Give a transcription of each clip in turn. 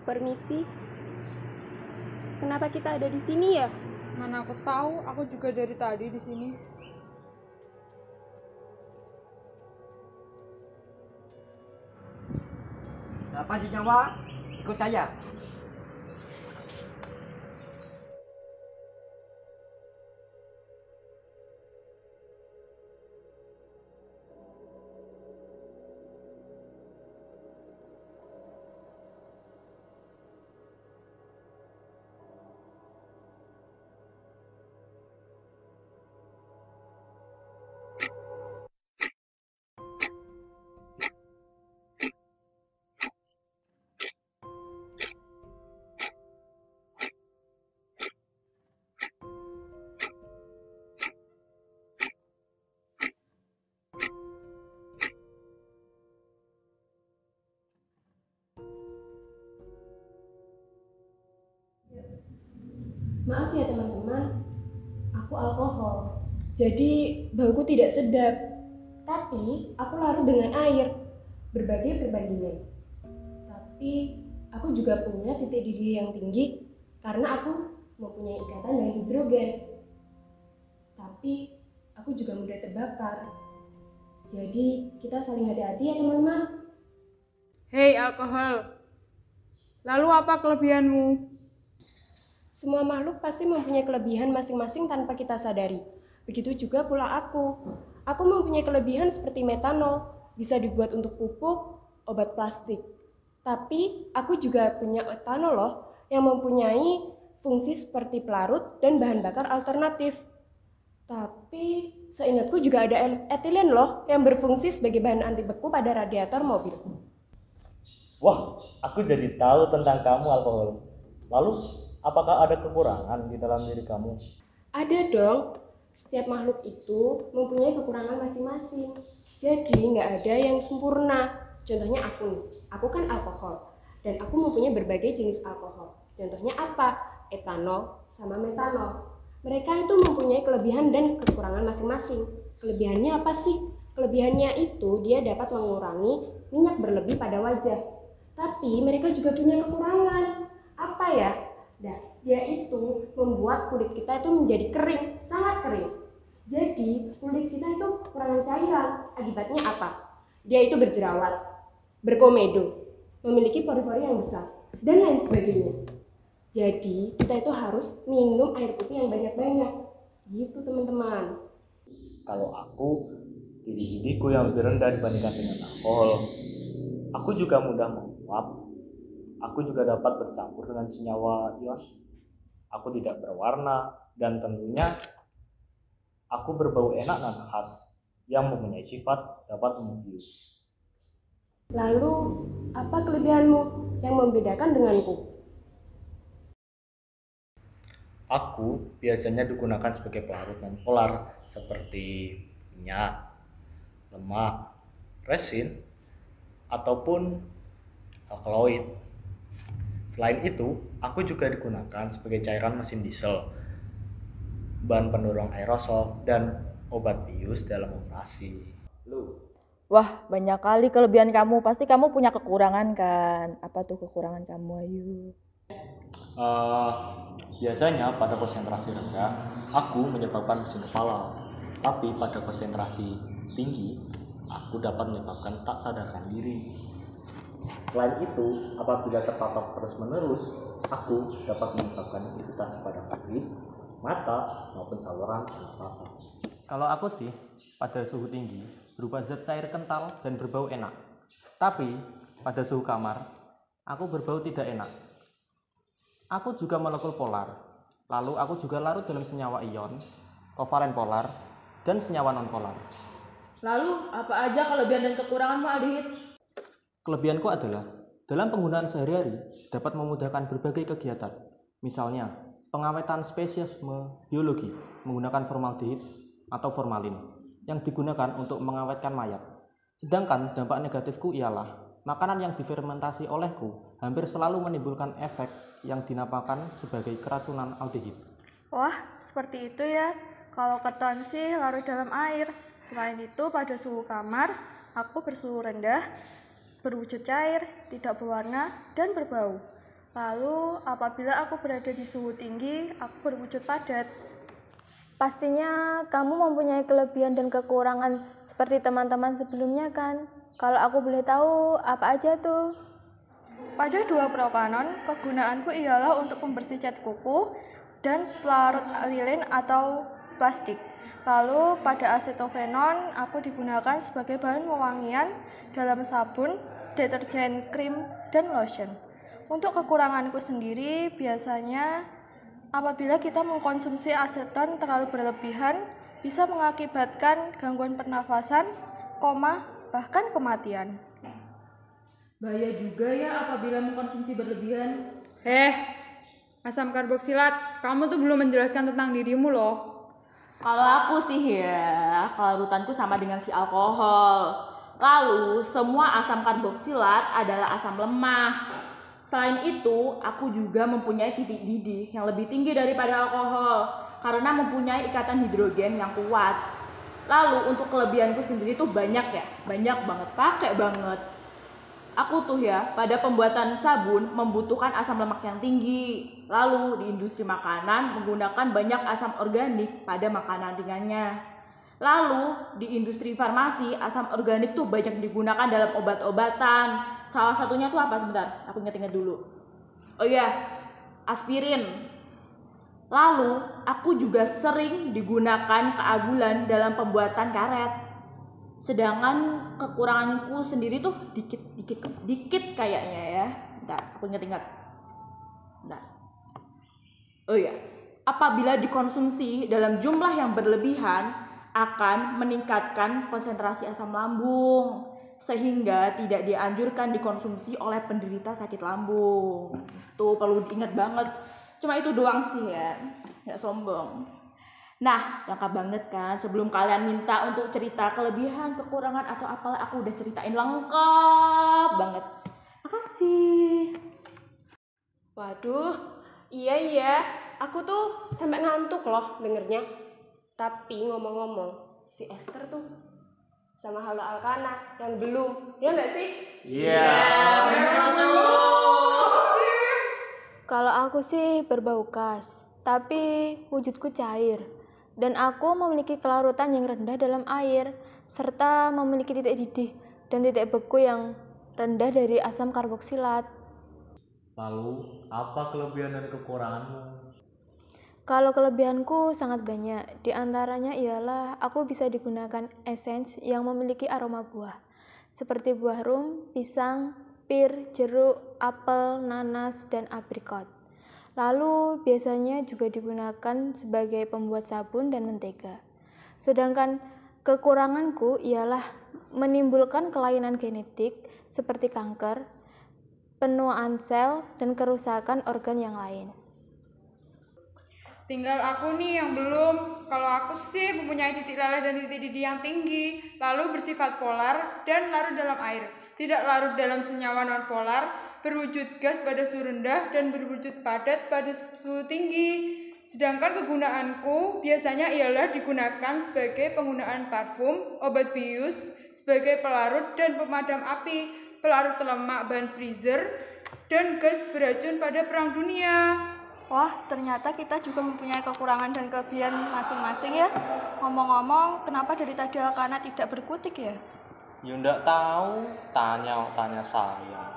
permisi. Kenapa kita ada di sini ya? Mana aku tahu, aku juga dari tadi di sini. Siapa si nyawa? Ikut saya. Maaf ya teman-teman, aku alkohol. Jadi bauku tidak sedap. Tapi aku larut dengan air. Berbagai perbandingan. Tapi aku juga punya titik didih yang tinggi karena aku mempunyai ikatan dengan hidrogen. Tapi aku juga mudah terbakar. Jadi kita saling hati-hati ya teman-teman. Hei alkohol, lalu apa kelebihanmu? Semua makhluk pasti mempunyai kelebihan masing-masing tanpa kita sadari. Begitu juga pula aku. Aku mempunyai kelebihan seperti metanol, bisa dibuat untuk pupuk, obat plastik. Tapi aku juga punya etanol loh, yang mempunyai fungsi seperti pelarut dan bahan bakar alternatif. Tapi seingatku juga ada etilen loh, yang berfungsi sebagai bahan anti beku pada radiator mobil. Wah, aku jadi tahu tentang kamu alkohol. Lalu, apakah ada kekurangan di dalam diri kamu? Ada dong. Setiap makhluk itu mempunyai kekurangan masing-masing. Jadi nggak ada yang sempurna. Contohnya aku nih, aku kan alkohol. Dan aku mempunyai berbagai jenis alkohol. Contohnya apa? Etanol sama metanol. Mereka itu mempunyai kelebihan dan kekurangan masing-masing. Kelebihannya apa sih? Kelebihannya itu dia dapat mengurangi minyak berlebih pada wajah. Tapi mereka juga punya kekurangan. Apa ya? Nah, dia itu membuat kulit kita itu menjadi kering, sangat kering. Jadi kulit kita itu kekurangan cairan. Akibatnya apa? Dia itu berjerawat, berkomedo, memiliki pori-pori yang besar, dan lain sebagainya. Jadi kita itu harus minum air putih yang banyak-banyak. Gitu teman-teman. Kalau aku, didih-didihku yang lebih rendah dibandingkan dengan alkohol. Aku juga mudah menguap. Aku juga dapat bercampur dengan senyawa ion. Aku tidak berwarna dan tentunya aku berbau enak dan khas yang mempunyai sifat dapat membius. Lalu apa kelebihanmu yang membedakan denganku? Aku biasanya digunakan sebagai pelarut non-polar seperti minyak, lemak, resin, ataupun alkaloid. Selain itu, aku juga digunakan sebagai cairan mesin diesel, bahan pendorong aerosol, dan obat bius dalam operasi. Wah, banyak kali kelebihan kamu. Pasti kamu punya kekurangan kan? Apa tuh kekurangan kamu, Ayu? Biasanya pada konsentrasi rendah, aku menyebabkan pusing kepala. Tapi pada konsentrasi tinggi, aku dapat menyebabkan tak sadarkan diri. Selain itu, apabila terpatok terus-menerus, aku dapat menyebabkan iritasi pada kulit, mata, maupun saluran pernapasan. Kalau aku sih, pada suhu tinggi, berupa zat cair kental dan berbau enak. Tapi, pada suhu kamar, aku berbau tidak enak. Aku juga molekul polar, lalu aku juga larut dalam senyawa ion, kovalen polar, dan senyawa non-polar. Lalu, apa aja kelebihan dan kekuranganmu, aldehid? Kelebihanku adalah, dalam penggunaan sehari-hari, dapat memudahkan berbagai kegiatan. Misalnya, pengawetan spesiesme biologi menggunakan formaldehid atau formalin yang digunakan untuk mengawetkan mayat. Sedangkan dampak negatifku ialah, makanan yang difermentasi olehku hampir selalu menimbulkan efek yang dinamakan sebagai keracunan aldehid. Wah, seperti itu ya. Kalau keton sih larut dalam air. Selain itu, pada suhu kamar, aku bersuhu rendah, berwujud cair, tidak berwarna, dan berbau. Lalu, apabila aku berada di suhu tinggi, aku berwujud padat. Pastinya kamu mempunyai kelebihan dan kekurangan seperti teman-teman sebelumnya kan? Kalau aku boleh tahu, apa aja tuh? Pada dua propanon, kegunaanku ialah untuk pembersih cat kuku dan pelarut lilin atau plastik. Lalu pada asetofenon, aku digunakan sebagai bahan wewangian dalam sabun, deterjen, krim, dan lotion. Untuk kekuranganku sendiri, biasanya apabila kita mengkonsumsi aseton terlalu berlebihan, bisa mengakibatkan gangguan pernafasan, bahkan kematian. Bahaya juga ya apabila mengkonsumsi berlebihan. Asam karboksilat, kamu tuh belum menjelaskan tentang dirimu loh. Kalau aku sih ya, kelarutanku sama dengan si alkohol. Lalu, semua asam karboksilat adalah asam lemah. Selain itu, aku juga mempunyai titik didih yang lebih tinggi daripada alkohol karena mempunyai ikatan hidrogen yang kuat. Lalu, untuk kelebihanku sendiri tuh banyak ya, banyak banget, pakai banget. Aku tuh ya, pada pembuatan sabun membutuhkan asam lemak yang tinggi. Lalu, di industri makanan menggunakan banyak asam organik pada makanan ringannya. Lalu, di industri farmasi, asam organik tuh banyak digunakan dalam obat-obatan. Salah satunya tuh apa? Sebentar, aku ingat-ingat dulu. Oh iya, aspirin. Lalu, aku juga sering digunakan keagulan dalam pembuatan karet. Sedangkan kekuranganku sendiri tuh dikit kayaknya ya. Bentar, aku ingat-ingat. Bentar. Oh iya, apabila dikonsumsi dalam jumlah yang berlebihan akan meningkatkan konsentrasi asam lambung sehingga tidak dianjurkan dikonsumsi oleh penderita sakit lambung. Tuh perlu diingat banget. Cuma itu doang sih ya, nggak sombong. Nah, lengkap banget kan? Sebelum kalian minta untuk cerita kelebihan, kekurangan atau apalah, aku udah ceritain lengkap banget. Makasih. Waduh, iya, aku tuh sampai ngantuk loh dengernya. Tapi ngomong-ngomong, si Esther tuh sama Halo Alkana yang belum, ya nggak sih? Iya. Kalau aku sih berbau gas, tapi wujudku cair. Dan aku memiliki kelarutan yang rendah dalam air, serta memiliki titik didih dan titik beku yang rendah dari asam karboksilat. Lalu, apa kelebihan dan kekuranganmu? Kalau kelebihanku sangat banyak, di antaranya ialah aku bisa digunakan essence yang memiliki aroma buah, seperti buah rum, pisang, pir, jeruk, apel, nanas, dan aprikot. Lalu biasanya juga digunakan sebagai pembuat sabun dan mentega. Sedangkan kekuranganku ialah menimbulkan kelainan genetik seperti kanker, penuaan sel, dan kerusakan organ yang lain. Tinggal aku nih yang belum. Kalau aku sih mempunyai titik leleh dan titik didih yang tinggi, lalu bersifat polar dan larut dalam air. Tidak larut dalam senyawa non-polar, berwujud gas pada suhu rendah dan berwujud padat pada suhu tinggi. Sedangkan kegunaanku biasanya ialah digunakan sebagai penggunaan parfum, obat bius, sebagai pelarut dan pemadam api, pelarut lemak bahan freezer, dan gas beracun pada Perang Dunia. Wah, ternyata kita juga mempunyai kekurangan dan kelebihan masing-masing ya. Ngomong-ngomong, kenapa dari tadi Alkana tidak berkutik ya? Ya ndak tahu, tanya saya.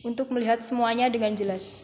Untuk melihat semuanya dengan jelas.